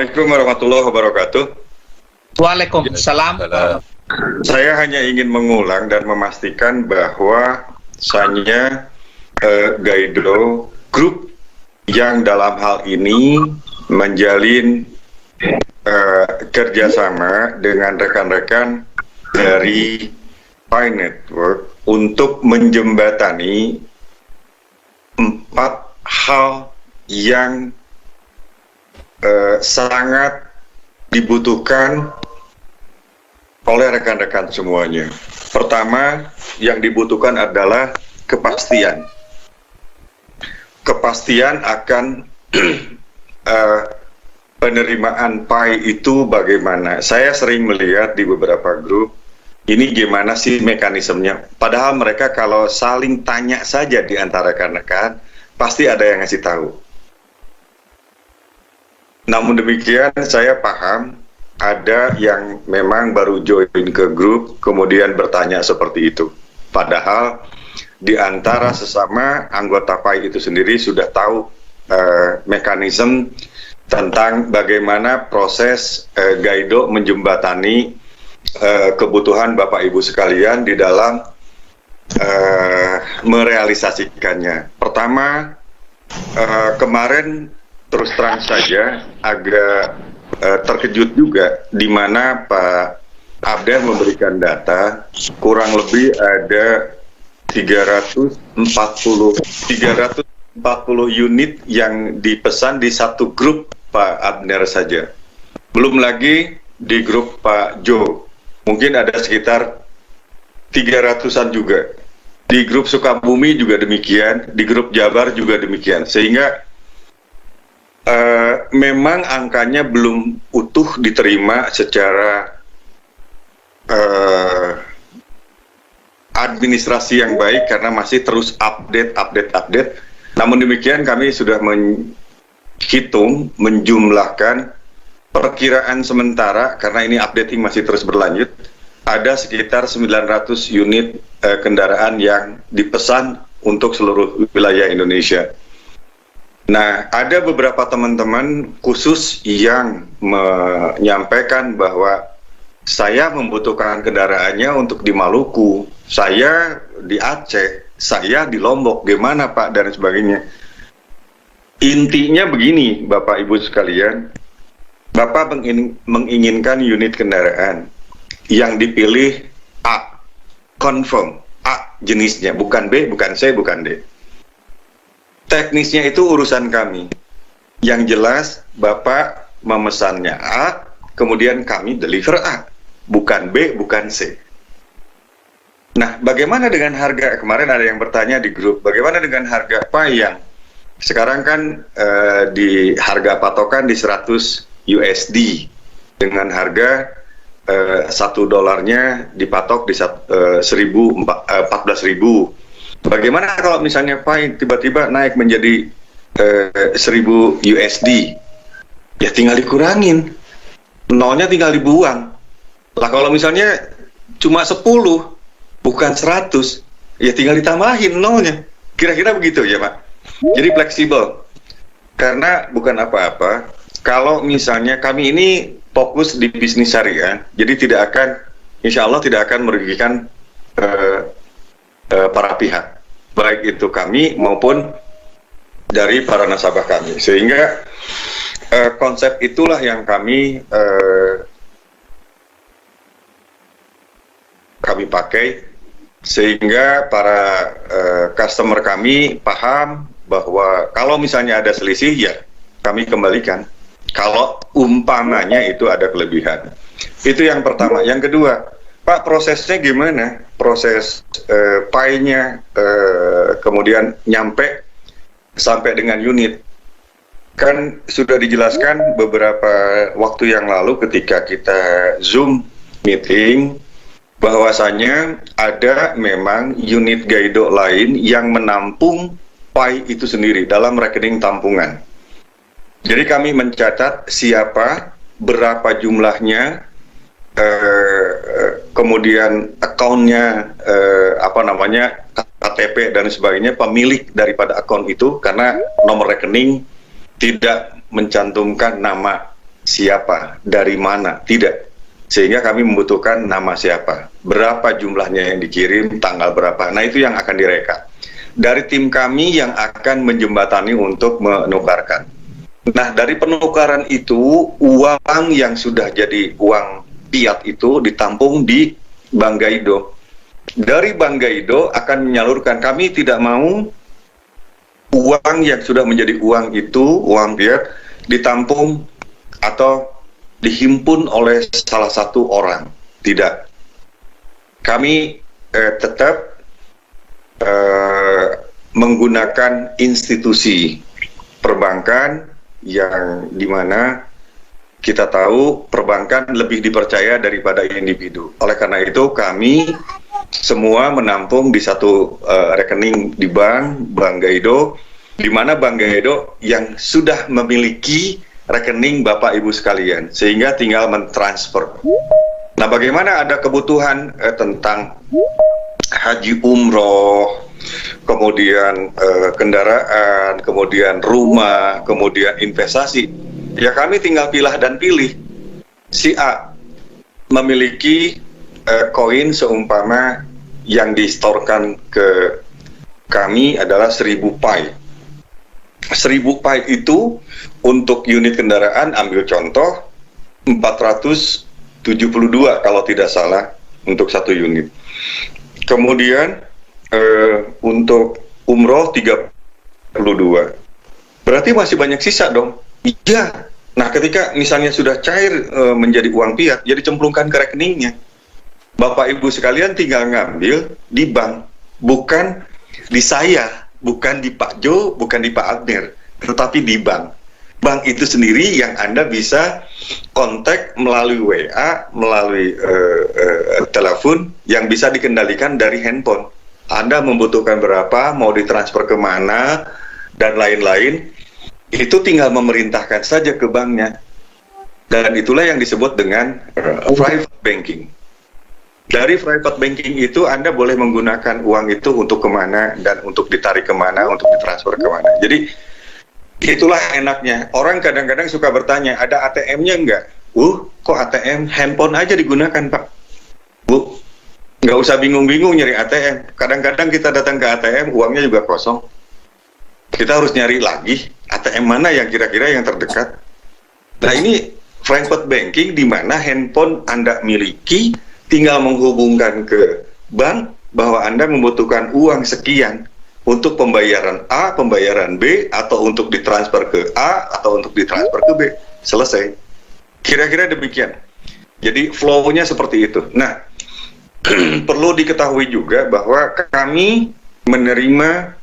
Assalamualaikum warahmatullahi wabarakatuh. Waalaikumsalam. Saya hanya ingin mengulang dan memastikan bahwa saya Gaido Group yang dalam hal ini menjalin kerjasama dengan rekan-rekan dari Pi Network untuk menjembatani 4 hal yang sangat dibutuhkan oleh rekan-rekan semuanya. Pertama, yang dibutuhkan adalah kepastian. Kepastian akan penerimaan Pi itu bagaimana. Saya sering melihat di beberapa grup, ini gimana sih mekanismenya. Padahal mereka kalau saling tanya saja di antara rekan-rekan, pasti ada yang ngasih tahu. Namun demikian, saya paham ada yang memang baru join ke grup, kemudian bertanya seperti itu. Padahal di antara sesama anggota Pi itu sendiri sudah tahu mekanisme tentang bagaimana proses Gaido menjembatani kebutuhan Bapak Ibu sekalian di dalam merealisasikannya. Pertama, kemarin terus terang saja agak terkejut juga di mana Pak Abdah memberikan data kurang lebih ada 340 unit yang dipesan di satu grup Pak Abner saja. Belum lagi di grup Pak Jo. Mungkin ada sekitar 300-an juga. Di grup Sukabumi juga demikian, di grup Jabar juga demikian. Sehingga memang angkanya belum utuh diterima secara administrasi yang baik karena masih terus update. Namun demikian kami sudah menghitung, menjumlahkan perkiraan sementara karena ini updating masih terus berlanjut, ada sekitar 900 unit kendaraan yang dipesan untuk seluruh wilayah Indonesia. Nah, ada beberapa teman-teman khusus yang menyampaikan bahwa saya membutuhkan kendaraannya untuk di Maluku, saya di Aceh, saya di Lombok, gimana Pak, dan sebagainya. Intinya begini, Bapak Ibu sekalian, Bapak menginginkan unit kendaraan yang dipilih A, confirm, A jenisnya, bukan B, bukan C, bukan D. Teknisnya itu urusan kami. Yang jelas, Bapak memesannya A, kemudian kami deliver A. Bukan B, bukan C. Nah, bagaimana dengan harga? Kemarin ada yang bertanya di grup, bagaimana dengan harga Pi yang sekarang kan di harga patokan di 100 USD. Dengan harga $1 dipatok di 14.000. Bagaimana kalau misalnya Pi tiba-tiba naik menjadi 1.000 USD? Ya tinggal dikurangin, nolnya tinggal dibuang. Lah kalau misalnya cuma 10, bukan 100, ya tinggal ditambahin nolnya. Kira-kira begitu ya Pak. Jadi fleksibel. Karena bukan apa-apa, kalau misalnya kami ini fokus di bisnis syariah, jadi tidak akan, insya Allah tidak akan merugikan para pihak, baik itu kami maupun dari para nasabah kami. Sehingga konsep itulah yang kami pakai, sehingga para customer kami paham bahwa kalau misalnya ada selisih, ya kami kembalikan. Kalau umpamanya itu ada kelebihan. Itu yang pertama. Yang kedua, Pak, prosesnya gimana? Proses Pi-nya kemudian sampai dengan unit. Kan sudah dijelaskan beberapa waktu yang lalu ketika kita Zoom meeting, bahwasanya ada memang unit Gaido lain yang menampung Pi itu sendiri dalam rekening tampungan. Jadi kami mencatat siapa, berapa jumlahnya, kemudian akunnya, KTP dan sebagainya, pemilik daripada akun itu, karena nomor rekening tidak mencantumkan nama siapa, dari mana, tidak. Sehingga kami membutuhkan nama siapa, berapa jumlahnya yang dikirim, tanggal berapa. Nah, itu yang akan direka. Dari tim kami yang akan menjembatani untuk menukarkan. Nah, dari penukaran itu, uang yang sudah jadi uang fiat itu ditampung di Bank Gaido. Dari Bank Gaido akan menyalurkan, kami tidak mau uang yang sudah menjadi uang itu, uang fiat, ditampung atau dihimpun oleh salah satu orang. Tidak. Kami tetap menggunakan institusi perbankan yang dimana kita tahu perbankan lebih dipercaya daripada individu. Oleh karena itu kami semua menampung di satu rekening di Bank Gaido, di mana Bank Gaido yang sudah memiliki rekening Bapak Ibu sekalian, sehingga tinggal mentransfer. Nah, bagaimana ada kebutuhan tentang haji umroh, kemudian kendaraan, kemudian rumah, kemudian investasi, ya kami tinggal pilah dan pilih. Si A memiliki koin seumpama yang distorkan ke kami adalah 1000 pai. 1000 pai itu untuk unit kendaraan, ambil contoh 472 kalau tidak salah untuk satu unit. Kemudian untuk umroh 32. Berarti masih banyak sisa dong? Iya. Nah, ketika misalnya sudah cair menjadi uang fiat, jadi cemplungkan ke rekeningnya. Bapak Ibu sekalian tinggal ngambil di bank, bukan di saya, bukan di Pak Jo, bukan di Pak Abner, tetapi di bank. Bank itu sendiri yang Anda bisa kontak melalui WA, melalui telepon yang bisa dikendalikan dari handphone. Anda membutuhkan berapa, mau ditransfer kemana, dan lain-lain, itu tinggal memerintahkan saja ke banknya. Dan itulah yang disebut dengan private banking. Dari private banking itu Anda boleh menggunakan uang itu untuk kemana, dan untuk ditarik kemana, untuk ditransfer kemana. Jadi, itulah enaknya. Orang kadang-kadang suka bertanya, ada ATM-nya enggak? Kok ATM? Handphone aja digunakan, Pak. Bu, nggak usah bingung-bingung nyari ATM. Kadang-kadang kita datang ke ATM, uangnya juga kosong. Kita harus nyari lagi, ATM mana yang kira-kira yang terdekat. Nah, ini private banking di mana handphone Anda miliki, tinggal menghubungkan ke bank bahwa Anda membutuhkan uang sekian untuk pembayaran A, pembayaran B, atau untuk ditransfer ke A, atau untuk ditransfer ke B. Selesai. Kira-kira demikian. Jadi flow-nya seperti itu. Nah, perlu diketahui juga bahwa kami menerima,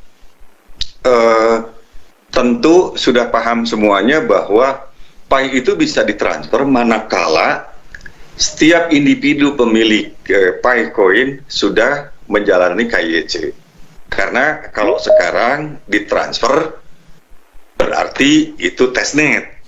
tentu sudah paham semuanya bahwa pai itu bisa ditransfer manakala setiap individu pemilik pai koin sudah menjalani KYC. Karena kalau sekarang ditransfer berarti itu testnet.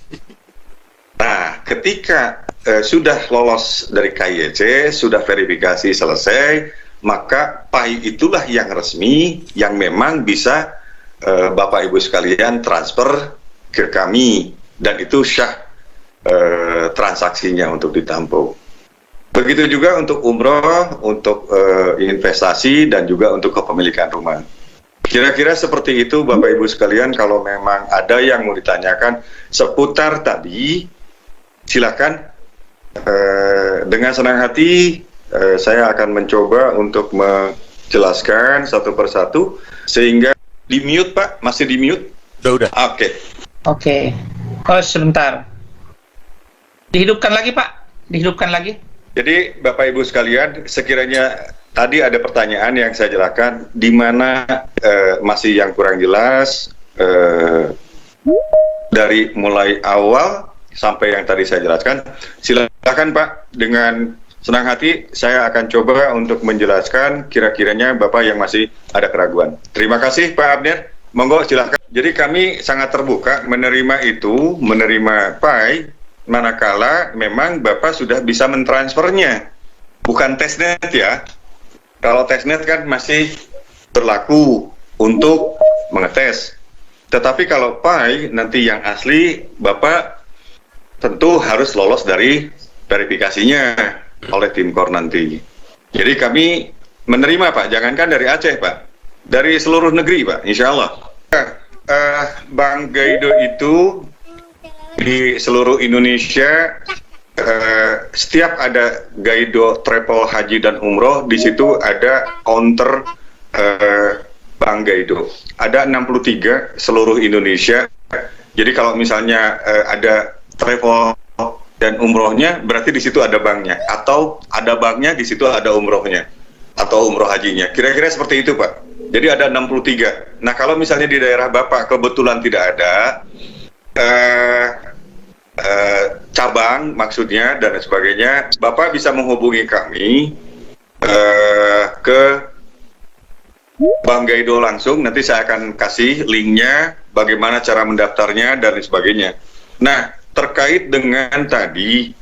Nah, ketika sudah lolos dari KYC, sudah verifikasi selesai, maka pai itulah yang resmi, yang memang bisa Bapak Ibu sekalian transfer ke kami, dan itu syah transaksinya untuk ditampung. Begitu juga untuk umroh, untuk investasi, dan juga untuk kepemilikan rumah. Kira-kira seperti itu Bapak Ibu sekalian. Kalau memang ada yang mau ditanyakan seputar tadi, silakan. Dengan senang hati saya akan mencoba untuk menjelaskan satu persatu, sehingga di mute, Pak, masih di mute? Udah. Oke. Oh, sebentar. Dihidupkan lagi, Pak. Dihidupkan lagi. Jadi Bapak Ibu sekalian, sekiranya tadi ada pertanyaan yang saya jelaskan, di mana masih yang kurang jelas, dari mulai awal sampai yang tadi saya jelaskan, silakan Pak, dengan senang hati saya akan coba untuk menjelaskan kira-kiranya Bapak yang masih ada keraguan. Terima kasih Pak Abner, monggo silakan. Jadi kami sangat terbuka menerima itu, menerima pai, manakala memang Bapak sudah bisa mentransfernya, bukan testnet ya. Kalau testnet kan masih berlaku untuk mengetes, tetapi kalau pai nanti yang asli, Bapak tentu harus lolos dari verifikasinya oleh tim KOR nanti. Jadi kami menerima Pak, jangankan dari Aceh Pak, dari seluruh negeri Pak, insya Allah. Bank Gaido itu di seluruh Indonesia, setiap ada Gaido travel haji dan umroh, di situ ada counter Bank Gaido. Ada 63 seluruh Indonesia. Jadi kalau misalnya ada travel dan umrohnya, berarti di situ ada banknya, atau ada banknya di situ ada umrohnya atau umroh hajinya. Kira-kira seperti itu Pak. Jadi ada 63. Nah kalau misalnya di daerah Bapak kebetulan tidak ada cabang maksudnya dan sebagainya, Bapak bisa menghubungi kami ke Bank Gaido langsung. Nanti saya akan kasih linknya, bagaimana cara mendaftarnya dan sebagainya. Nah, terkait dengan tadi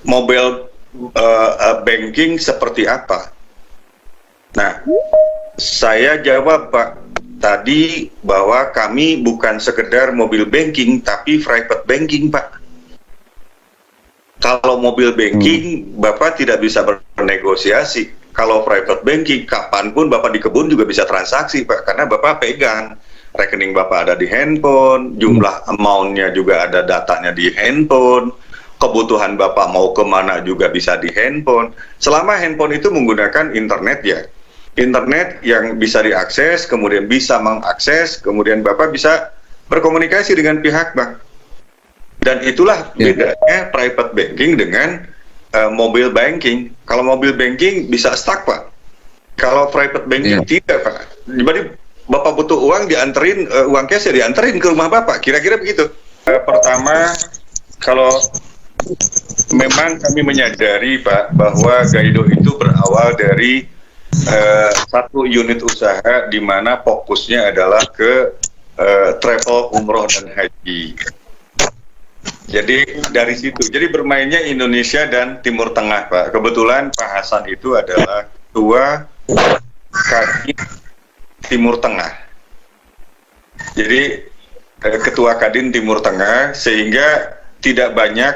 mobile banking seperti apa? Nah, saya jawab Pak tadi bahwa kami bukan sekedar mobile banking, tapi private banking Pak. Kalau mobile banking, Bapak tidak bisa bernegosiasi. Kalau private banking, kapanpun Bapak di kebun juga bisa transaksi Pak, karena Bapak pegang. Rekening Bapak ada di handphone, jumlah amount-nya juga ada datanya di handphone, kebutuhan Bapak mau kemana juga bisa di handphone. Selama handphone itu menggunakan internet ya, internet yang bisa diakses, kemudian bisa mengakses, kemudian Bapak bisa berkomunikasi dengan pihak bank. Dan itulah bedanya private banking dengan mobile banking. Kalau mobile banking bisa stuck Pak, kalau private banking tidak Pak. Jadi Bapak butuh uang, dianterin uang cash ya dianterin ke rumah Bapak, kira-kira begitu. Pertama, kalau memang kami menyadari Pak bahwa Gaido itu berawal dari satu unit usaha di mana fokusnya adalah ke travel umroh dan haji. Jadi dari situ, jadi bermainnya Indonesia dan Timur Tengah Pak. Kebetulan Pak Hasan itu adalah ketua Kadin Timur Tengah. Jadi ketua Kadin Timur Tengah, sehingga tidak banyak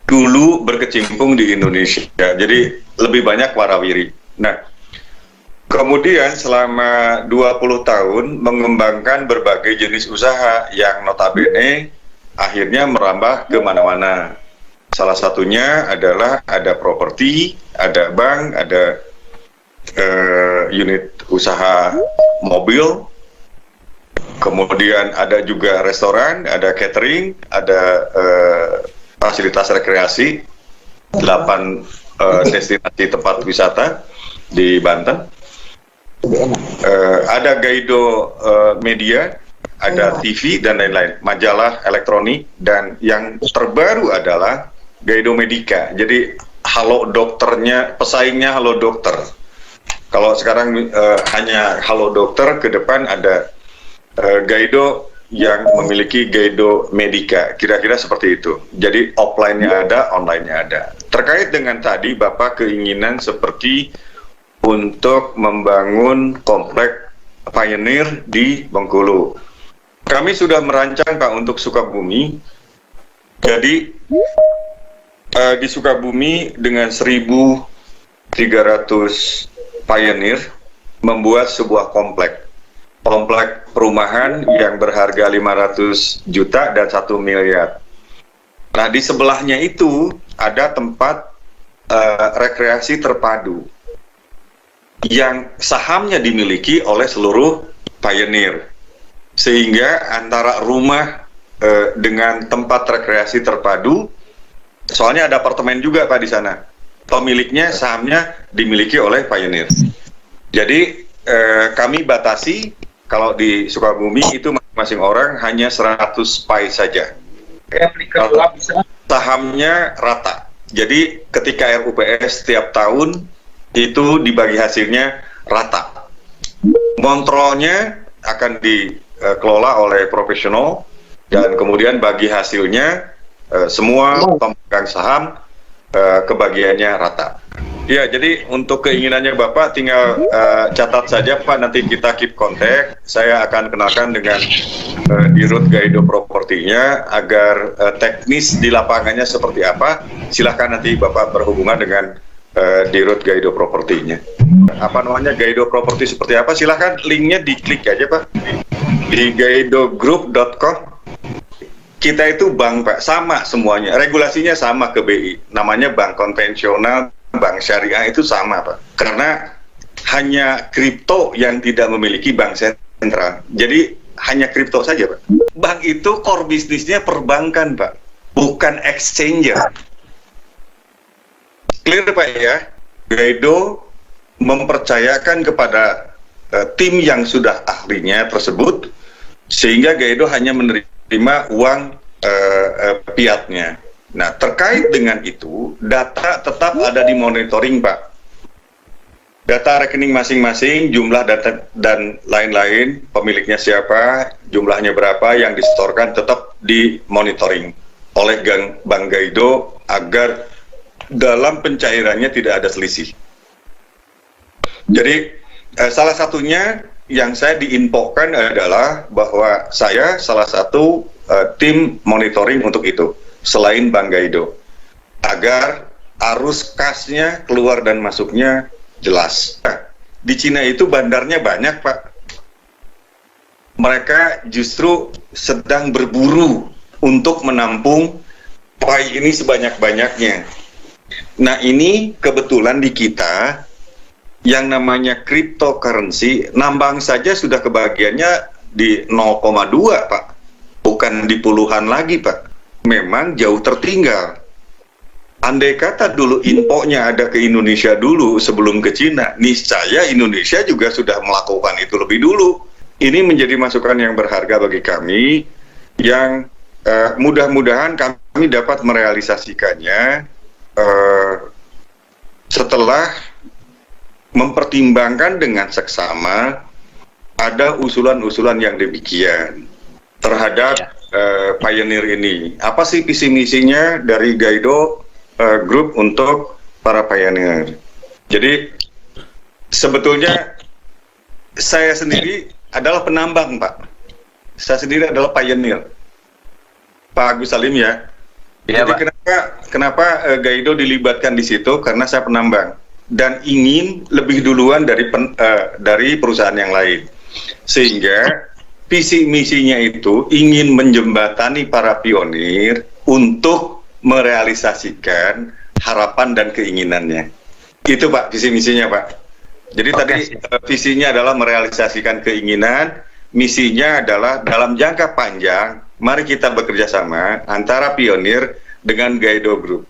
dulu berkecimpung di Indonesia. Jadi lebih banyak warawiri. Nah, kemudian selama 20 tahun mengembangkan berbagai jenis usaha yang notabene akhirnya merambah ke mana-mana. Salah satunya adalah ada properti, ada bank, ada unit usaha mobil, kemudian ada juga restoran, ada catering, ada fasilitas rekreasi, 8 destinasi tempat wisata di Banten, ada Gaido Media, ada TV dan lain-lain, majalah elektronik, dan yang terbaru adalah Gaido Medica. Jadi Halo Dokternya, pesaingnya Halo Dokter. Kalau sekarang hanya Halo Dokter, ke depan ada Gaido yang memiliki Gaido Medica. Kira-kira seperti itu. Jadi offline-nya ada, online-nya ada. Terkait dengan tadi Bapak keinginan seperti untuk membangun komplek Pioneer di Bengkulu. Kami sudah merancang Pak untuk Sukabumi. Jadi di Sukabumi dengan 1.300 Pioneer membuat sebuah komplek perumahan yang berharga 500 juta dan 1 miliar. Nah, di sebelahnya itu ada tempat rekreasi terpadu yang sahamnya dimiliki oleh seluruh Pioneer. Sehingga antara rumah dengan tempat rekreasi terpadu, soalnya ada apartemen juga Pak di sana, pemiliknya sahamnya dimiliki oleh Pioneer. Jadi kami batasi kalau di Sukabumi itu masing-masing orang hanya 100 PAI saja. Sahamnya rata. Jadi ketika RUPS setiap tahun itu dibagi hasilnya rata. Kontrolnya akan dikelola oleh profesional dan kemudian bagi hasilnya semua pemegang saham kebagiannya rata. Ya, jadi untuk keinginannya Bapak tinggal catat saja Pak, nanti kita keep kontak. Saya akan kenalkan dengan di Root Gaido Propertinya agar teknis di lapangannya seperti apa, silakan nanti Bapak berhubungan dengan di Root Gaido Propertinya. Apa namanya Gaido Property seperti apa? Silakan linknya diklik aja Pak di gaidogroup.com. Kita itu bank Pak, sama semuanya, regulasinya sama ke BI, namanya bank konvensional, bank syariah itu sama Pak, karena hanya kripto yang tidak memiliki bank sentral, jadi hanya kripto saja Pak. Bank itu core bisnisnya perbankan Pak, bukan exchanger. Clear Pak ya? Gaido mempercayakan kepada tim yang sudah ahlinya tersebut, sehingga Gaido hanya menerima uang fiatnya. Nah, terkait dengan itu, data tetap ada di monitoring, Pak. Data rekening masing-masing, jumlah data dan lain-lain, pemiliknya siapa, jumlahnya berapa, yang disetorkan tetap di monitoring oleh Bank Gaido agar dalam pencairannya tidak ada selisih. Jadi, salah satunya yang saya diinfokan adalah bahwa saya salah satu tim monitoring untuk itu, selain Bank Gaido, agar arus kasnya keluar dan masuknya jelas. Nah, di Cina itu bandarnya banyak Pak. Mereka justru sedang berburu untuk menampung pai ini sebanyak-banyaknya. Nah ini kebetulan di kita yang namanya cryptocurrency, nambang saja sudah kebagiannya di 0,2 Pak, bukan di puluhan lagi Pak. Memang jauh tertinggal. Andai kata dulu infonya ada ke Indonesia dulu sebelum ke Cina, niscaya Indonesia juga sudah melakukan itu lebih dulu. Ini menjadi masukan yang berharga bagi kami, yang mudah-mudahan kami dapat merealisasikannya setelah mempertimbangkan dengan seksama ada usulan-usulan yang demikian terhadap Pioneer ini. Apa sih visi misinya dari Gaido Group untuk para Pioneer? Jadi sebetulnya saya sendiri adalah penambang Pak. Saya sendiri adalah Pioneer. Pak Agus Salim ya. Iya, jadi kenapa Gaido dilibatkan di situ? Karena saya penambang dan ingin lebih duluan dari perusahaan yang lain, sehingga visi misinya itu ingin menjembatani para pionir untuk merealisasikan harapan dan keinginannya. Itu Pak visi misinya Pak. Jadi tadi visinya adalah merealisasikan keinginan, misinya adalah dalam jangka panjang mari kita bekerja sama antara pionir dengan Gaido Group.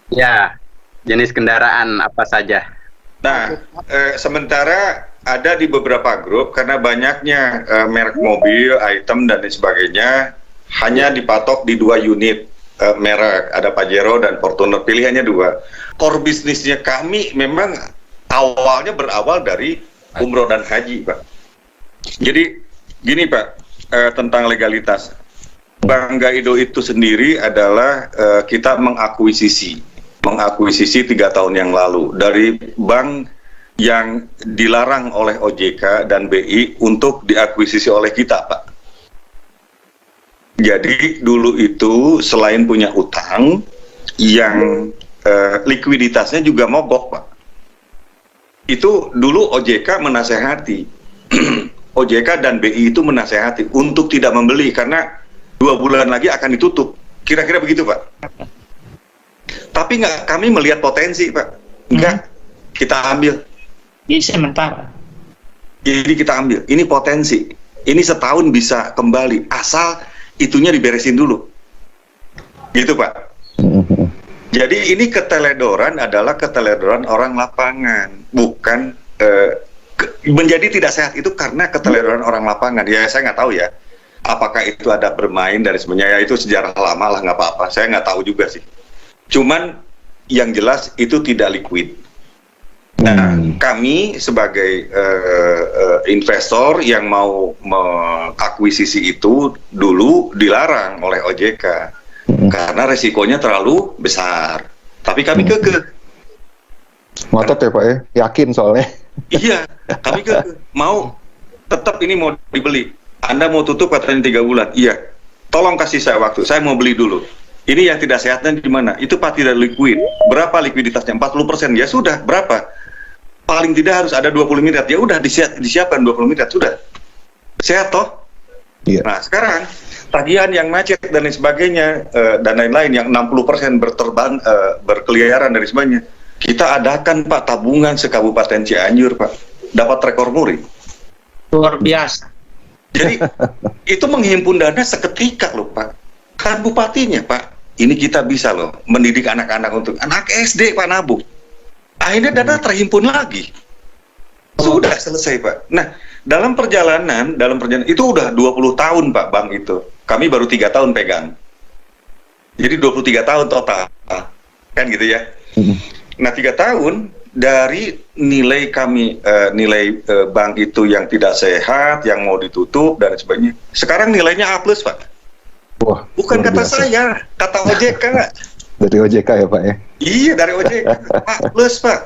Ya, jenis kendaraan apa saja? Nah, sementara ada di beberapa grup karena banyaknya merek mobil, item dan lain sebagainya, hanya dipatok di 2 unit merek, ada Pajero dan Fortuner, pilihannya 2. Core bisnisnya kami memang awalnya berawal dari umroh dan haji, Pak. Jadi gini Pak, tentang legalitas. Bank Gaido itu sendiri adalah kita mengakuisisi 3 tahun yang lalu dari bank yang dilarang oleh OJK dan BI untuk diakuisisi oleh kita, Pak. Jadi dulu itu selain punya utang, yang likuiditasnya juga mogok, Pak. Itu dulu OJK menasehati, OJK dan BI itu menasehati untuk tidak membeli karena 2 bulan lagi akan ditutup. Kira-kira begitu, Pak. Tapi kami melihat potensi, Pak. Kita ambil. Ini sementara. Jadi kita ambil. Ini potensi. Ini setahun bisa kembali. Asal itunya diberesin dulu. Gitu, Pak. Jadi ini keteledoran adalah keteledoran orang lapangan. Bukan menjadi tidak sehat itu karena keteledoran orang lapangan. Ya, saya nggak tahu ya. Apakah itu ada bermain dari sebenarnya, ya itu sejarah lama lah, nggak apa-apa. Saya nggak tahu juga sih. Cuman yang jelas itu tidak liquid. Nah, kami sebagai investor yang mau mengakuisisi itu dulu dilarang oleh OJK karena resikonya terlalu besar. Tapi kami kekeh. Ngotot ya Pak ya? Yakin soalnya. Iya, kami kekeh. Mau tetap ini mau dibeli. Anda mau tutup katanya 3 bulan. Iya, tolong kasih saya waktu, saya mau beli dulu. Ini yang tidak sehatnya di mana? Itu Pak tidak liquid. Berapa likuiditasnya? 40%. Ya sudah, berapa? Paling tidak harus ada 20 miliar. Ya udah disiapkan 20 miliar, sudah. Sehat toh? Iya. Nah, sekarang tagihan yang macet dan lain sebagainya dan lain-lain yang 60% berkeliaran dari sebagainya. Kita adakan Pak tabungan sekabupaten Cianjur Pak. Dapat rekor muri. Luar biasa. Jadi itu menghimpun dana seketika loh Pak. Kan bupatinya Pak. Ini kita bisa loh mendidik anak-anak untuk anak SD Pak nabung. Akhirnya dana terhimpun lagi. Sudah selesai Pak. Nah, dalam perjalanan itu udah 20 tahun Pak bank itu. Kami baru 3 tahun pegang. Jadi 23 tahun total. Kan gitu ya. Nah, 3 tahun dari nilai kami, nilai bank itu yang tidak sehat, yang mau ditutup dan sebagainya. Sekarang nilainya A+, Pak. Wah, Bukan luar kata biasa. saya, kata OJK. Dari OJK ya Pak ya? Iya, dari OJK. A+, Pak.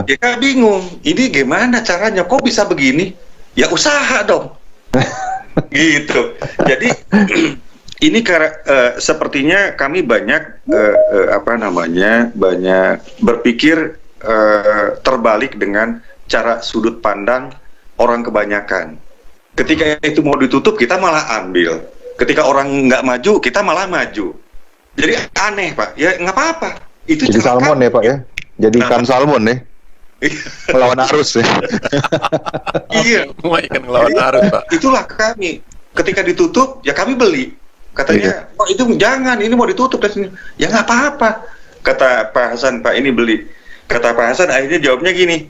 OJK bingung. Ini gimana caranya? Kok bisa begini? Ya usaha dong. Gitu. Jadi ini sepertinya kami banyak banyak berpikir terbalik dengan cara sudut pandang orang kebanyakan. Ketika itu mau ditutup, kita malah ambil. Ketika orang nggak maju, kita malah maju. Jadi aneh Pak. Ya nggak apa-apa. Itu Jadi cara salmon kami. ya Pak ya? Jadi ikan salmon ya? Melawan arus ya? Iya. Semua ikan ngelawan arus, Pak. Itulah kami. Ketika ditutup, ya kami beli. Katanya, oh itu jangan, ini mau ditutup dan sini. Ya nggak apa-apa. Kata Pak Hasan, Pak ini beli. Kata Pak Hasan, akhirnya jawabnya gini,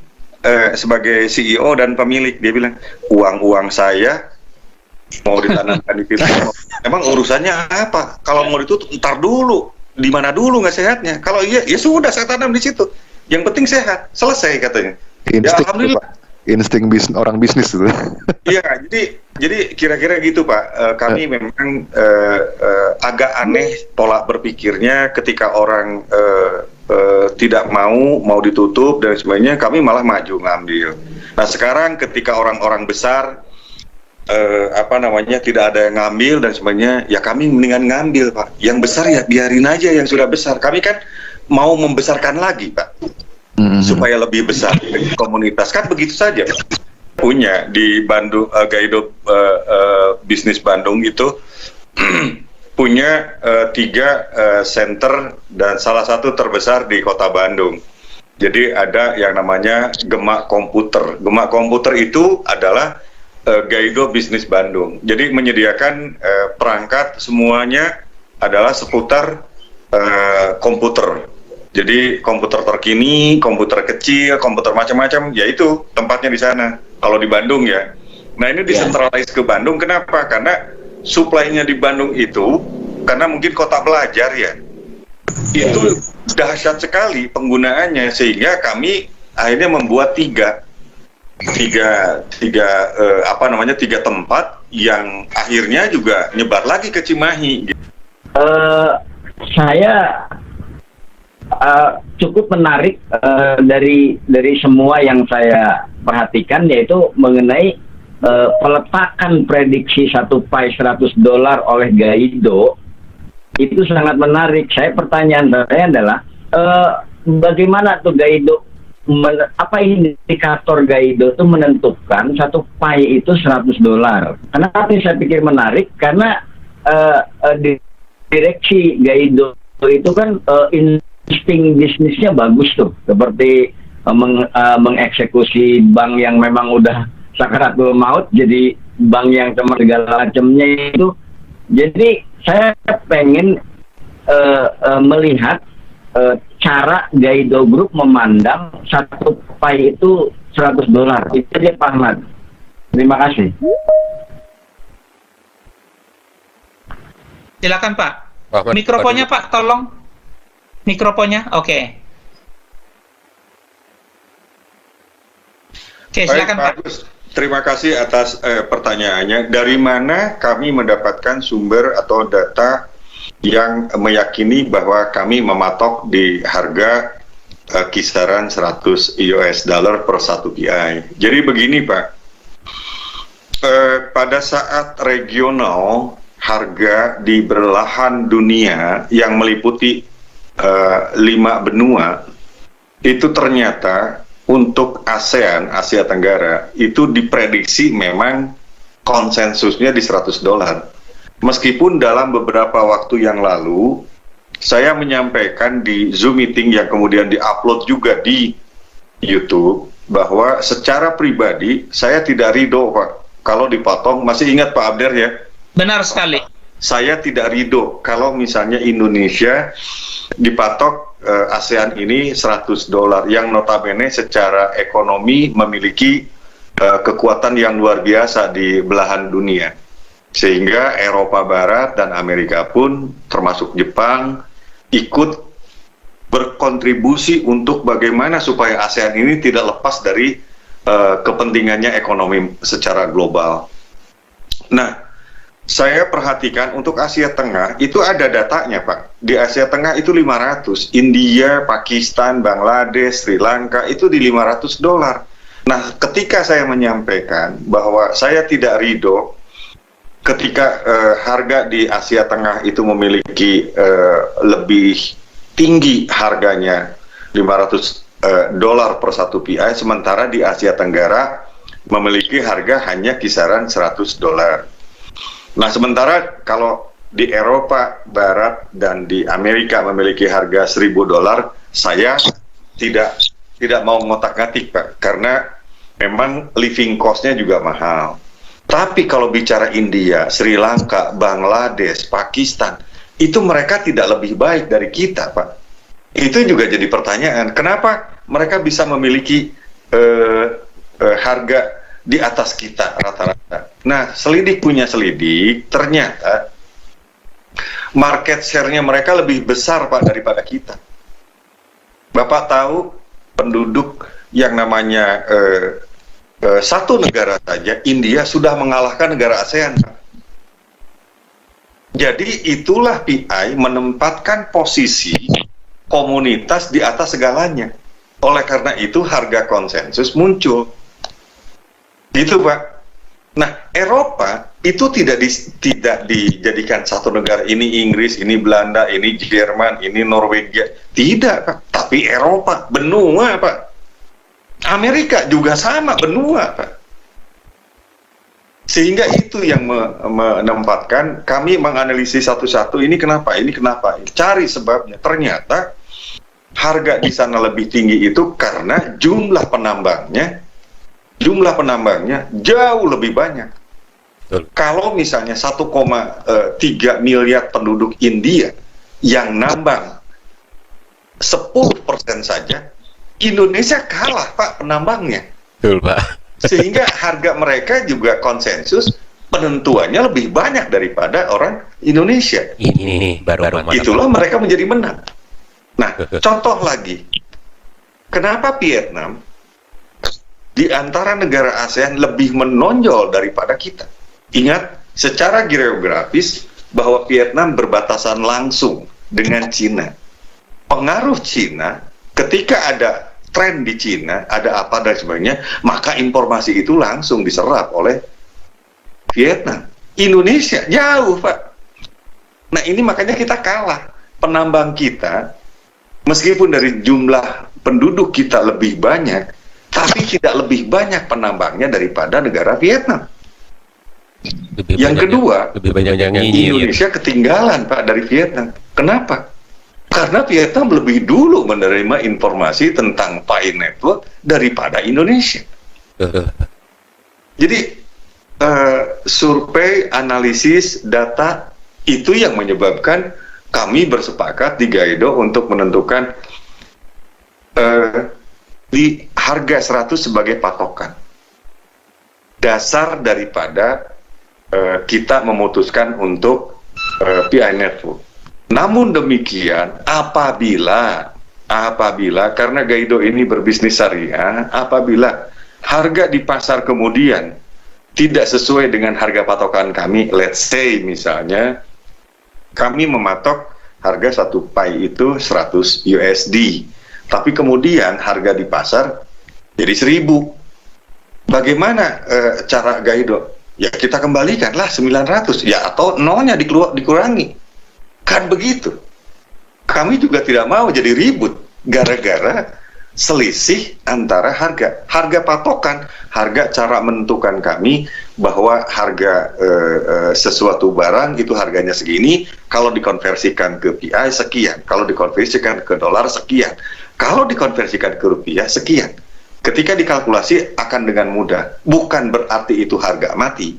sebagai CEO dan pemilik, dia bilang, uang saya mau ditanamkan di situ. Emang urusannya apa? Kalau mau ditutup, ntar dulu. Di mana dulu nggak sehatnya? Kalau iya, ya sudah saya tanam di situ. Yang penting sehat. Selesai katanya. Ya Insting alhamdulillah. Pak. Insting orang bisnis itu. Iya, jadi kira-kira gitu Pak. Kami memang agak aneh pola berpikirnya ketika orang tidak mau ditutup dan sebagainya, kami malah maju ngambil. Nah sekarang ketika orang-orang besar tidak ada yang ngambil dan sebagainya, ya kami mendingan ngambil Pak. Yang besar ya biarin aja yang sudah besar. Kami kan mau membesarkan lagi Pak. Supaya lebih besar komunitas kan begitu saja punya di Bandung Gaido bisnis Bandung itu punya 3 center dan salah satu terbesar di kota Bandung. Jadi ada yang namanya Gemak Komputer. Gemak Komputer itu adalah Gaido bisnis Bandung. Jadi menyediakan perangkat semuanya adalah seputar komputer. Jadi komputer terkini, komputer kecil, komputer macam-macam, yaitu tempatnya di sana. Kalau di Bandung ya. Nah ini desentralize ke Bandung, kenapa? Karena supply-nya di Bandung itu, karena mungkin kota pelajar ya, itu dahsyat sekali penggunaannya, sehingga kami akhirnya membuat 3 tempat yang akhirnya juga nyebar lagi ke Cimahi. Saya cukup menarik dari semua yang saya perhatikan, yaitu mengenai peletakan prediksi $1 $100 oleh Gaido. Itu sangat menarik. Pertanyaan saya adalah bagaimana tuh Gaido, apa indikator Gaido itu menentukan satu pai itu $100? Kenapa saya pikir menarik? Karena direksi Gaido itu kan insting bisnisnya bagus tuh, seperti mengeksekusi bank yang memang udah sakaratul maut jadi bank yang cuma segala macamnya itu. Jadi saya pengen melihat cara Gaido Group memandang satu pai itu $100. Itu dia Pak Ahmad. Terima kasih. Silakan Pak. Ahmad, Mikrofonnya Pak, tolong. Mikrofonnya, oke. Oke, silakan Baik, Pak. Agus. Terima kasih atas pertanyaannya. Dari mana kami mendapatkan sumber atau data yang meyakini bahwa kami mematok di harga kisaran $100 per 1 PI. Jadi begini Pak, pada saat regional harga di belahan dunia yang meliputi 5 benua itu ternyata untuk ASEAN, Asia Tenggara, itu diprediksi memang konsensusnya di $100. Meskipun dalam beberapa waktu yang lalu, saya menyampaikan di Zoom meeting yang kemudian di-upload juga di YouTube, bahwa secara pribadi, saya tidak ridho, Pak. Kalau dipotong, masih ingat Pak Abder ya? Benar sekali. Saya tidak ridho kalau misalnya Indonesia dipatok ASEAN ini $100 yang notabene secara ekonomi memiliki kekuatan yang luar biasa di belahan dunia, sehingga Eropa Barat dan Amerika pun termasuk Jepang ikut berkontribusi untuk bagaimana supaya ASEAN ini tidak lepas dari kepentingannya ekonomi secara global. Nah, saya perhatikan untuk Asia Tengah itu ada datanya, Pak. Di Asia Tengah itu 500, India, Pakistan, Bangladesh, Sri Lanka itu di $500. Nah, ketika saya menyampaikan bahwa saya tidak ridho ketika harga di Asia Tengah itu memiliki lebih tinggi harganya $500 per 1 PI, sementara di Asia Tenggara memiliki harga hanya kisaran $100. Nah, sementara kalau di Eropa Barat dan di Amerika memiliki harga $1.000, saya tidak mau ngotak-ngatik, Pak, karena memang living cost-nya juga mahal. Tapi kalau bicara India, Sri Lanka, Bangladesh, Pakistan, itu mereka tidak lebih baik dari kita, Pak. Itu juga jadi pertanyaan, kenapa mereka bisa memiliki harga di atas kita rata-rata. Nah, selidik punya selidik, ternyata market share-nya mereka lebih besar, Pak, daripada kita. Bapak tahu penduduk yang namanya satu negara saja, India sudah mengalahkan negara ASEAN, Pak. Jadi itulah PI menempatkan posisi komunitas di atas segalanya. Oleh karena itu harga konsensus muncul. Gitu, Pak. Nah, Eropa itu tidak dijadikan satu negara, ini Inggris, ini Belanda, ini Jerman, ini Norwegia. Tidak, Pak. Tapi Eropa, benua, Pak. Amerika juga sama, benua, Pak. Sehingga itu yang menempatkan, kami menganalisis satu-satu, ini kenapa, cari sebabnya. Ternyata harga di sana lebih tinggi itu karena jumlah penambangnya jauh lebih banyak. Betul. Kalau misalnya 1,3 miliar penduduk India yang nambang 10% saja, Indonesia kalah, Pak, penambangnya. Betul, Pak. Sehingga harga mereka juga konsensus penentuannya lebih banyak daripada orang Indonesia. Ini baru itulah mereka menjadi menang. Nah, contoh lagi, kenapa Vietnam di antara negara ASEAN lebih menonjol daripada kita? Ingat, secara geografis bahwa Vietnam berbatasan langsung dengan Cina. Pengaruh Cina, ketika ada tren di Cina, ada apa dan sebagainya, maka informasi itu langsung diserap oleh Vietnam. Indonesia jauh, Pak. Nah, ini makanya kita kalah. Penambang kita, meskipun dari jumlah penduduk kita lebih banyak, tapi tidak lebih banyak penambangnya daripada negara Vietnam. Yang kedua, Indonesia ketinggalan, Pak, dari Vietnam. Kenapa? Karena Vietnam lebih dulu menerima informasi tentang Pi Network daripada Indonesia. Jadi, survei, analisis, data, itu yang menyebabkan kami bersepakat di Gaido untuk menentukan di harga 100 sebagai patokan dasar daripada kita memutuskan untuk PI Network. Namun demikian, apabila karena Gaido ini berbisnis syariah, apabila harga di pasar kemudian tidak sesuai dengan harga patokan kami, let's say misalnya kami mematok harga 1 Pi itu 100 USD, tapi kemudian harga di pasar jadi 1000. Bagaimana cara Gaido? ya kita kembalikanlah 900, ya atau nolnya dikurangi. Kan begitu. Kami juga tidak mau jadi ribut gara-gara selisih antara harga patokan, harga cara menentukan kami bahwa harga sesuatu barang itu harganya segini, kalau dikonversikan ke PI sekian, kalau dikonversikan ke dolar sekian, kalau dikonversikan ke rupiah sekian. Ketika dikalkulasi akan dengan mudah, bukan berarti itu harga mati.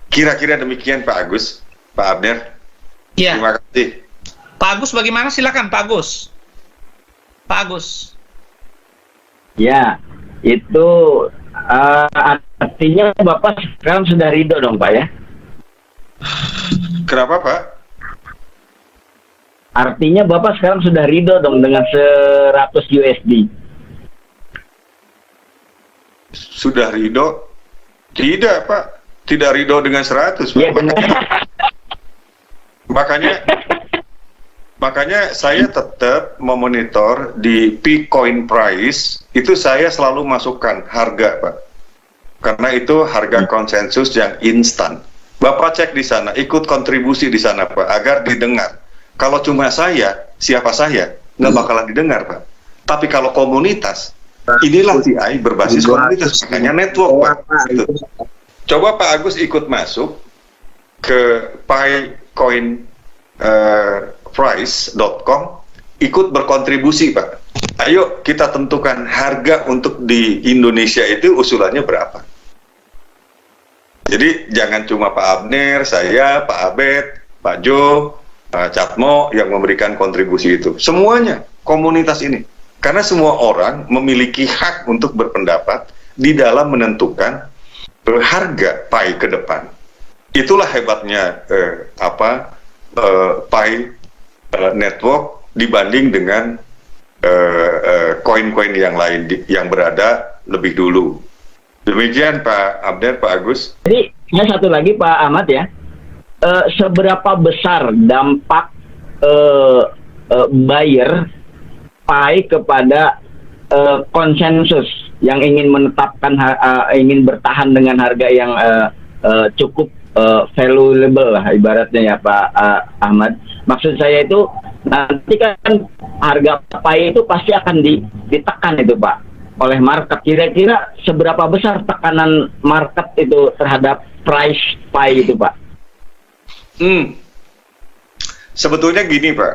Kira-kira demikian Pak Agus, Pak Abner. Ya. Terima kasih. Pak Agus bagaimana? Silakan Pak Agus. Pak Agus. Ya, itu artinya Bapak sekarang sudah ridho dong Pak ya? Kenapa Pak? Artinya Bapak sekarang sudah ridho dong dengan 100 USD. Sudah ridho? Tidak Pak, tidak ridho dengan 100 Pak. Iya benar. Makanya saya tetap memonitor di peak coin price, itu saya selalu masukkan harga Pak, karena itu harga konsensus yang instan. Bapak cek di sana, ikut kontribusi di sana Pak, agar didengar. Kalau cuma saya, siapa saya, nggak bakalan didengar Pak. Tapi kalau komunitas, inilah TI berbasis komunitas, makanya network Pak. Gitu. Coba Pak Agus ikut masuk ke PiCoin price.com, ikut berkontribusi Pak. Ayo kita tentukan harga untuk di Indonesia itu usulannya berapa. Jadi jangan cuma Pak Abner, saya, Pak Abed, Pak Jo, Pak Catmo yang memberikan kontribusi itu. Semuanya komunitas ini. Karena semua orang memiliki hak untuk berpendapat di dalam menentukan harga PI ke depan. Itulah hebatnya PI network dibanding dengan koin-koin yang lain yang berada lebih dulu. Demikian Pak Abner, Pak Agus. Jadi satu lagi Pak Ahmad ya, seberapa besar dampak buyer PI kepada konsensus yang ingin menetapkan ingin bertahan dengan harga yang cukup valuable lah ibaratnya ya Pak Ahmad. Maksud saya itu nanti kan harga PI itu pasti akan ditekan itu Pak oleh market. Kira-kira seberapa besar tekanan market itu terhadap price PI itu Pak? Sebetulnya gini Pak,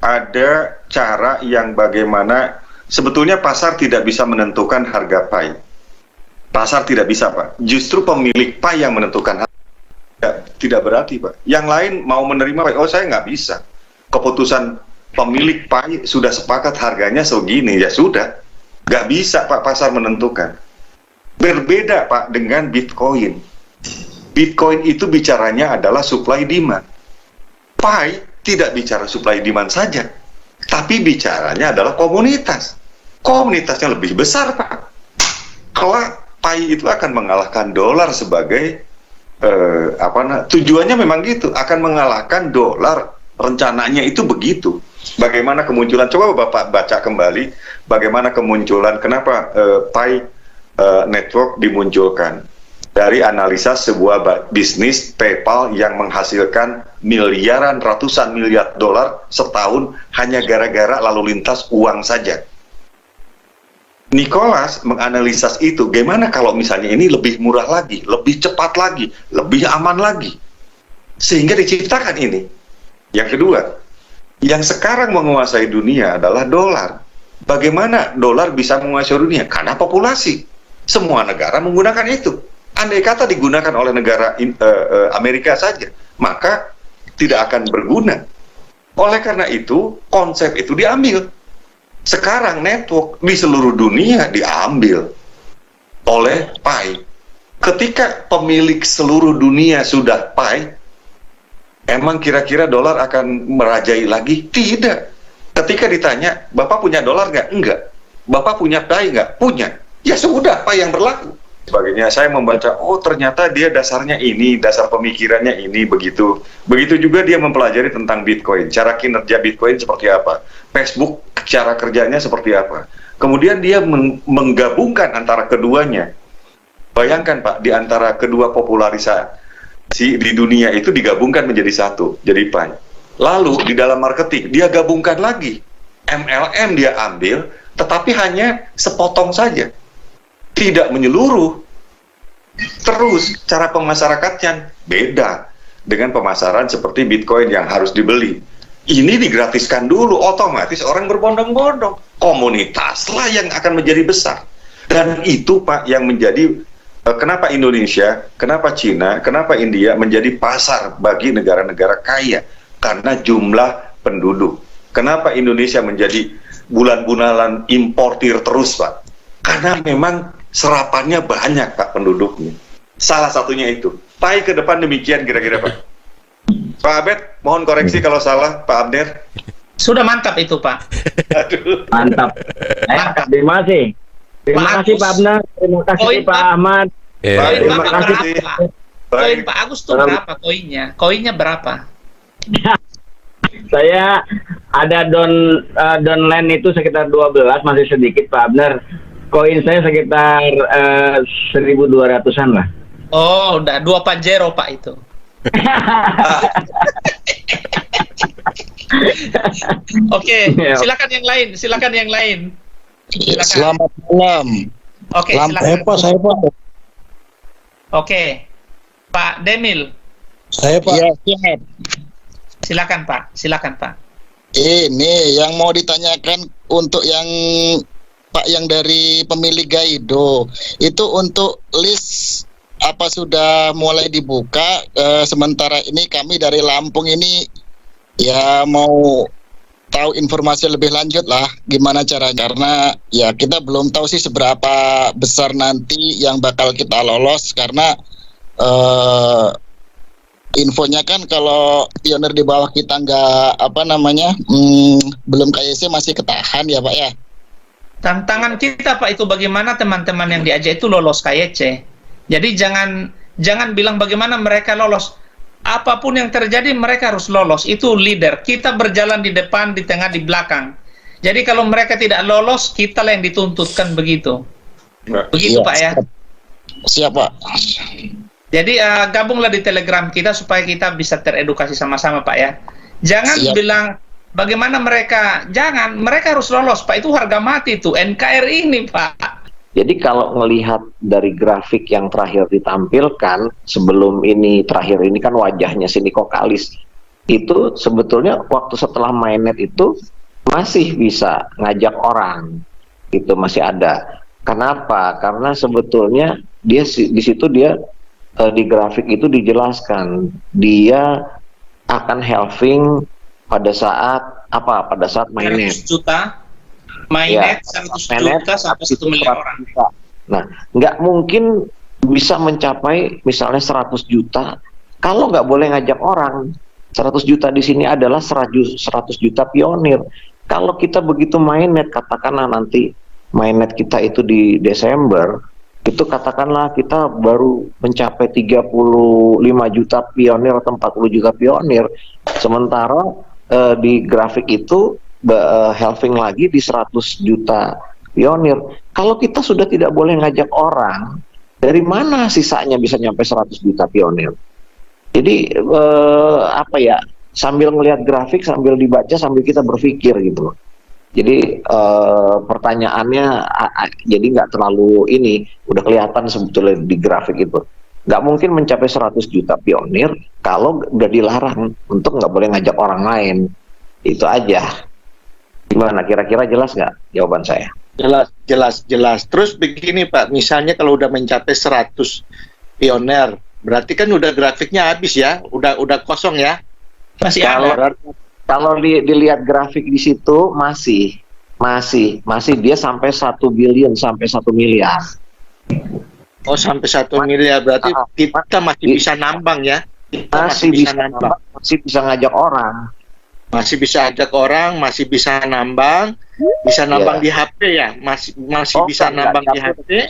ada cara yang bagaimana sebetulnya pasar tidak bisa menentukan harga PI. Pasar tidak bisa Pak, justru pemilik PI yang menentukan harga. Tidak berarti Pak, yang lain mau menerima PI, oh saya nggak bisa. Keputusan pemilik PI sudah sepakat harganya segini, ya sudah. Nggak bisa Pak pasar menentukan. Berbeda Pak dengan Bitcoin. Bitcoin itu bicaranya adalah supply demand. PI tidak bicara supply demand saja, tapi bicaranya adalah komunitas. Komunitasnya lebih besar Pak. Kelak PI itu akan mengalahkan dolar sebagai tujuannya memang gitu, akan mengalahkan dolar, rencananya itu begitu. Bagaimana kemunculan, coba Bapak baca kembali bagaimana kemunculan, kenapa PI network dimunculkan dari analisa sebuah bisnis PayPal yang menghasilkan miliaran, ratusan miliar dolar setahun hanya gara-gara lalu lintas uang saja. Nicholas menganalisa itu, gimana kalau misalnya ini lebih murah lagi, lebih cepat lagi, lebih aman lagi, sehingga diciptakan ini. Yang kedua, yang sekarang menguasai dunia adalah dolar. Bagaimana dolar bisa menguasai dunia? Karena populasi. Semua negara menggunakan itu. Andai kata digunakan oleh negara Amerika saja, maka tidak akan berguna. Oleh karena itu, konsep itu diambil. Sekarang network di seluruh dunia diambil oleh PI. Ketika pemilik seluruh dunia sudah PI, emang kira-kira dolar akan merajai lagi? Tidak. Ketika ditanya, Bapak punya dolar nggak? Enggak. Bapak punya PI nggak? Punya. Ya sudah, PI yang berlaku. Sebagainya, saya membaca, oh ternyata dia dasarnya ini, dasar pemikirannya ini, begitu. Begitu juga dia mempelajari tentang Bitcoin, cara kinerja Bitcoin seperti apa, Facebook cara kerjanya seperti apa. Kemudian dia menggabungkan antara keduanya. Bayangkan Pak, di antara kedua popularisasi di dunia itu digabungkan menjadi satu, jadi Pi. Lalu di dalam marketing, dia gabungkan lagi. MLM dia ambil, tetapi hanya sepotong saja. Tidak menyeluruh. Terus cara pemasarakatnya beda dengan pemasaran seperti Bitcoin yang harus dibeli. Ini digratiskan dulu, otomatis orang berbondong-bondong. Komunitaslah yang akan menjadi besar. Dan itu Pak yang menjadi kenapa Indonesia, kenapa Cina, kenapa India menjadi pasar bagi negara-negara kaya. Karena jumlah penduduk. Kenapa Indonesia menjadi bulan-bulanan importir terus Pak? Karena memang serapannya banyak Pak penduduknya. Salah satunya itu. Pai ke depan demikian kira-kira Pak. Pak Abed, mohon koreksi kalau salah, Pak Abner. Sudah mantap itu, Pak. Aduh. Mantap. Mantap. Terima kasih. Terima kasih Pak Abner. Terima kasih Koin, Pak Pak. Ahmad. Iya. Baik, Koin terima Bapak kasih. berapa? Koin Baik. Pak Agus tuh berapa koinnya? Koinnya berapa? Saya ada downline itu sekitar 12, masih sedikit Pak Abner. Koin saya sekitar 1.200-an lah. Oh, udah 2 Pajero Pak itu. Oke, silakan yang lain, silakan yang lain. Silakan. Selamat malam. Oke, Lampu silakan. saya Pak. Oke. Pak Demil, Saya Pak. Ya, siap. silakan Pak, silakan Pak. Ini yang mau ditanyakan untuk yang Pak yang dari pemilik Gaido itu untuk list apa sudah mulai dibuka? Sementara ini kami dari Lampung ini ya mau tahu informasi lebih lanjut lah gimana caranya, karena ya kita belum tahu sih seberapa besar nanti yang bakal kita lolos, karena infonya kan kalau pionir di bawah kita nggak belum KYC masih ketahan ya Pak ya. Tantangan kita Pak itu bagaimana teman-teman yang diajak itu lolos KYC. Jadi jangan bilang bagaimana mereka lolos. Apapun yang terjadi mereka harus lolos. Itu leader. Kita berjalan di depan, di tengah, di belakang. Jadi kalau mereka tidak lolos, kita lah yang dituntutkan begitu. Begitu Iya, Pak ya. Siap Pak. Jadi gabunglah di Telegram kita supaya kita bisa teredukasi sama-sama Pak ya. Jangan Siap. bilang bagaimana mereka, jangan, mereka harus lolos Pak, itu harga mati tuh NKRI ini Pak. Jadi kalau melihat dari grafik yang terakhir ditampilkan, sebelum ini terakhir ini kan wajahnya si Niko Kalis, itu sebetulnya waktu setelah mainnet itu masih bisa ngajak orang, itu masih ada. Kenapa? Karena sebetulnya dia di situ dia di grafik itu dijelaskan dia akan halving pada saat apa? Pada saat mainnet. 100 juta, mainnet Ya, 100 mainnet juta sampai 1 miliar orang. Nah, nggak mungkin bisa mencapai misalnya 100 juta kalau nggak boleh ngajak orang. 100 juta di sini adalah 100 juta pionir. Kalau kita begitu mainnet, katakanlah nanti mainnet kita itu di Desember, itu katakanlah kita baru mencapai 35 juta pionir atau 40 juta pionir, sementara di grafik itu halving lagi di 100 juta pionir. Kalau kita sudah tidak boleh ngajak orang, dari mana sisanya bisa nyampe 100 juta pionir? Jadi sambil melihat grafik, sambil dibaca, sambil kita berpikir gitu. Jadi pertanyaannya jadi nggak terlalu ini, udah kelihatan sebetulnya di grafik itu. Nggak mungkin mencapai 100 juta pionir kalau udah dilarang untuk nggak boleh ngajak orang lain. Itu aja. Gimana, kira-kira jelas nggak jawaban saya? Jelas. Terus begini Pak, misalnya kalau udah mencapai 100 pioner, berarti kan udah grafiknya habis ya, udah kosong ya. Masih ada. Kalau dilihat grafik di situ masih dia sampai 1 billion sampai 1 miliar. Oh, sampai 1 miliar, berarti kita masih bisa nambang ya. Kita Masih bisa nambang, masih bisa ngajak orang. Masih bisa ajak orang, masih bisa nambang, di HP ya, masih bisa nambang di HP.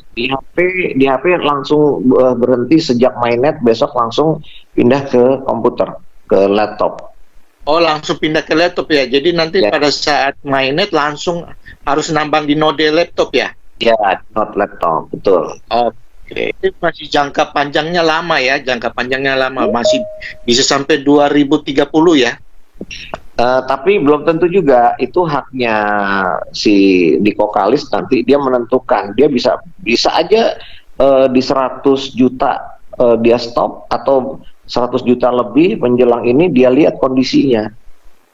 Di HP langsung berhenti sejak mainnet, besok langsung pindah ke komputer, ke laptop. Oh, langsung pindah ke laptop ya. Jadi nanti pada saat mainnet langsung harus nambang di node laptop ya. Ya, not laptop, betul. Ini masih jangka panjangnya lama ya, masih bisa sampai 2030 ya. Tapi belum tentu juga, itu haknya si Niko Kalis, nanti dia menentukan. Dia bisa aja di 100 juta dia stop, atau 100 juta lebih menjelang ini dia lihat kondisinya.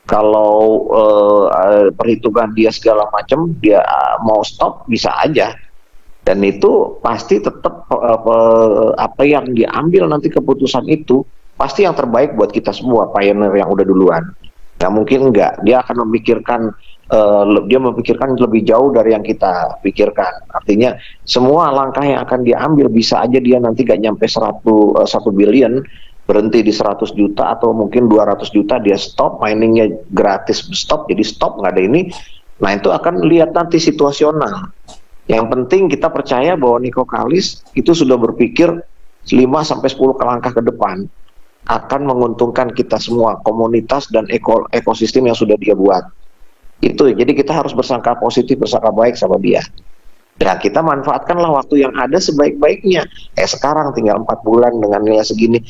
Kalau perhitungan dia segala macam, dia mau stop, bisa aja. Dan itu pasti tetap apa yang diambil nanti keputusan itu pasti yang terbaik buat kita semua, pioneer yang udah duluan. Nah mungkin enggak, dia akan memikirkan lebih jauh dari yang kita pikirkan. Artinya semua langkah yang akan diambil bisa aja dia nanti gak nyampe 1 billion, berhenti di 100 juta atau mungkin 200 juta dia stop, miningnya gratis stop, jadi stop, nggak ada ini. Nah itu akan lihat nanti situasional. Yang penting kita percaya bahwa Niko Kalis itu sudah berpikir 5-10 langkah ke depan, akan menguntungkan kita semua, komunitas dan ekosistem yang sudah dia buat. Itu, jadi kita harus bersangka positif, bersangka baik sama dia. Nah kita manfaatkanlah waktu yang ada sebaik-baiknya. Sekarang tinggal 4 bulan dengan nilai segini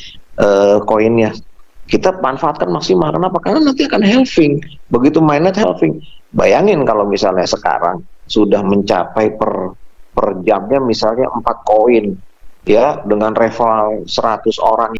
koinnya. Kita manfaatkan maksimal. Kenapa? Karena nanti akan halving. Begitu mainnet halving. Bayangin kalau misalnya sekarang sudah mencapai per jamnya misalnya 4 koin, ya, dengan referral 100 orang